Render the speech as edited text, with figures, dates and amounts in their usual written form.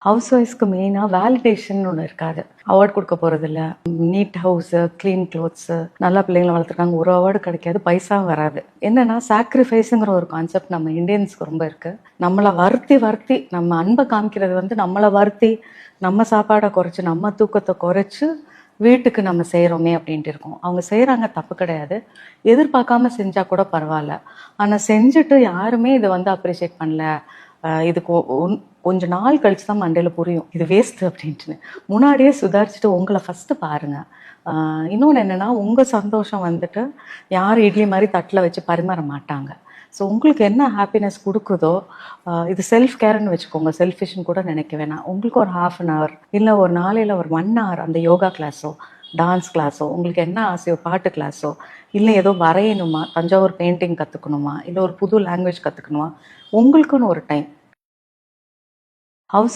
House ஒய்ஃப்ஸ்க்கு மெயினாக validation ஒன்று இருக்காது. அவார்ட் கொடுக்க போகிறதில்ல, நீட் ஹவுஸு, க்ளீன் க்ளோத்ஸு, நல்லா பிள்ளைங்களை வளர்த்துருக்காங்க, ஒரு அவார்டு கிடைக்காது, பைசாவும் வராது. என்னன்னா சாக்ரிஃபைஸுங்கிற ஒரு கான்செப்ட் நம்ம இந்தியன்ஸ்க்கு ரொம்ப இருக்குது. நம்மளை வருத்தி நம்ம அன்பை காமிக்கிறது நம்மளை வருத்தி நம்ம சாப்பாடை குறைச்சி நம்ம தூக்கத்தை குறைச்சி வீட்டுக்கு நம்ம செய்கிறோமே அப்படின்ட்டு இருக்கோம். அவங்க செய்கிறாங்க, தப்பு கிடையாது, எதிர்பார்க்காம செஞ்சால் கூட பரவாயில்ல. ஆனால் செஞ்சுட்டு யாருமே இதை அப்ரிஷியேட் பண்ணல, இதுக்கு கொஞ்ச நாள் கழிச்சு தான் மண்டையில் புரியும் இது வேஸ்ட் அப்படின்ட்டு. முன்னாடியே சுதாரிச்சுட்டு உங்களை ஃபஸ்ட்டு பாருங்கள். இன்னொன்று என்னென்னா, உங்கள் சந்தோஷம் யார் இட்லி மாதிரி தட்டில் வச்சு பரிமாற மாட்டாங்க. ஸோ உங்களுக்கு என்ன ஹாப்பினஸ் கொடுக்குதோ, இது செல்ஃப் கேர்ன்னு வச்சுக்கோங்க, செல்ஃபிஷ்னு கூட நினைக்க வேணாம். உங்களுக்கு ஒரு 1/2 hour இல்லை ஒரு நாளையில் ஒரு 1 hour அந்த யோகா கிளாஸோ டான்ஸ் கிளாஸோ, உங்களுக்கு என்ன ஆசையோ பாட்டு கிளாஸோ, இல்லை ஏதோ வரையணுமா, தஞ்சாவூர் பெயிண்டிங் கற்றுக்கணுமா, இல்லை ஒரு புது லாங்குவேஜ் கற்றுக்கணுமா, உங்களுக்குன்னு ஒரு டைம். ஹவுஸ்